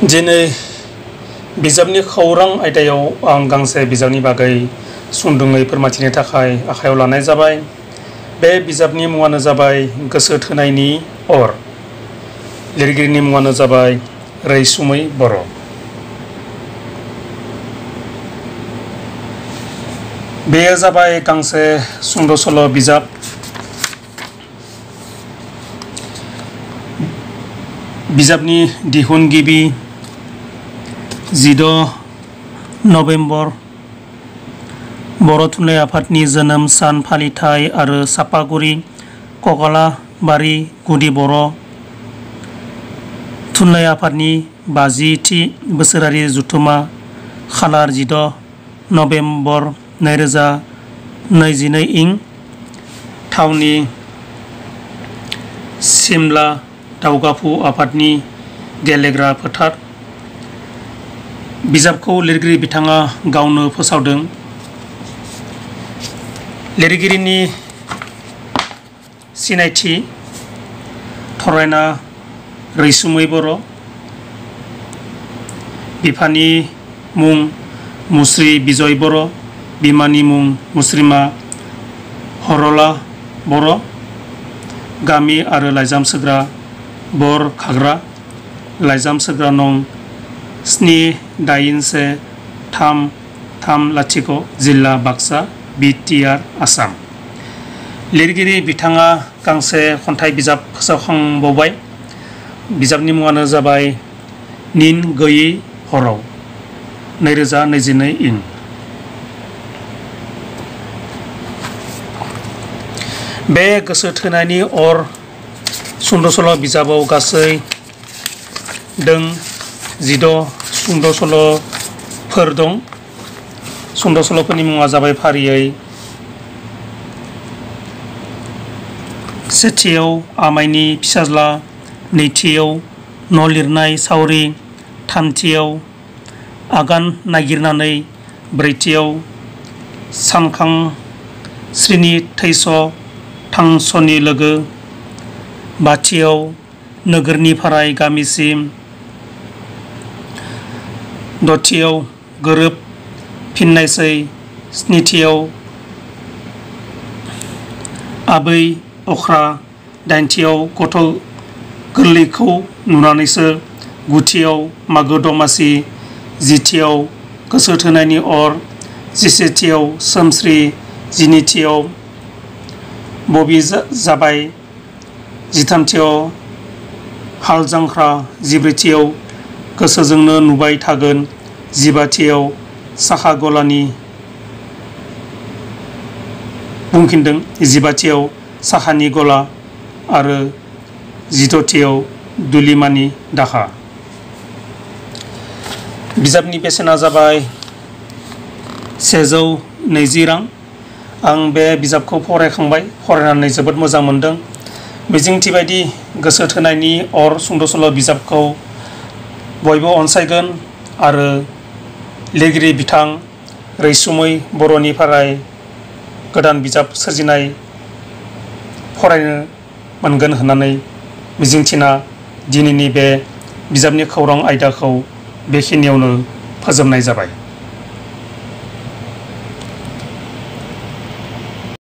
दिनै बिजाबनि खौरां आयदायाव आं गांसे बिजाबनि बागै सुंदुङै फोरमायथिनो थाखाय आखायाव लानाय जाबाय। बे बिजाबनि मुङानो जाबाय गोसो थोनायनि अर। लिरगिरिनि मुङानो जाबाय रैसुमै बर'। बेयो जाबाय गांसे सुंद' सल' बिजाब। बिजाबनि दिहुनगिरि 16 नभेम्बर बर' थुनलाइ आफादनि जोनोम सान फालिथाय आरो चापागुरि कक्लाबारि गुदि बर' थुनलाइ आफादनि 50थि बोसोरारि जथुम्मा खालार 16 नभेम्बर 2022 इं थावनि सिमला दावगाफु आफादनि गेलेग्रा फोथार। बिजाबखौ लिरगिरि बिथाङा गावनो फोसावदों। लिरगिरिनि सिनायथि थरायना रैसुमै बर'। बिफानि मुं मुस्रि बिजय बर'। बिमानि मुं मुस्रिमा हरला बर'। गामि आरो लाइजाम सोग्रा बरखाग्रा। लाइजाम सोग्रा नं 781330 जिल्ला बाक्सा बि.टि.आर. आसाम। लिरगिरि बिथाङा गांसे खन्थाइ बिजाब फोसावखांबावबाय। बिजाबनि मुङानो जाबाय निन गैयै हराव 2022 इं। बे गोसो थोनायनि अर सुंद' सल' बिजाबाव गासै दों 16 सुंद' सल'फोर दं। सुंद' सल'फोरनि मुङा जाबाय फारियै सेथियाव आमाइनि फिसाज्ला, नैथियाव न' लिरनाय सावरि, थामथियाव आगान नागिरनानै, ब्रैथियाव सानखांस्रिनि थैस' थांस'नि लोगो, बाथियाव नोगोरनिफ्राय गामिसिम, दथियाव गोरोब फिननायसै, स्निथियाव आबै अख्रा, दाइनथियाव गथ' गोरलैखौ नुनानैसो, गुथियाव मागो दमासि, जिथियाव गोसो थोनायनि अर, जिसेथियाव सोमस्रि, जिनैथियाव बबि जाबाय, जिथामथियाव हाल जांख्रा, जिब्रैथियाव गोसोजोंनो नुबाय थागोन, जिबाथियाव साहा गलानि बुंफिनदों जिबाथियाव साहानि गला आरो जिद'थियाव दुलिमानि दाखा। बिजाबनि बेसेना जाबाय 120 रां। आं बे बिजाबखौ फरायखांबाय, फरायनानै जोबोद मोजां मोनदों। मिजिंथि बायदि गोसो थोनायनि अर सुंद' सल' बिजाबखौ बयबो अनसायगोन आरो लिरगिरि बिथां रैसुमै बर'निफ्राय गोदान बिजाब सोरजिनाय फरायनो मोनगोन होननानै मिजिंथिना दिनैनि बे बिजाबनि खौरां आयदाखौ बेखिनियावनो फोजोबनाय जाबाय।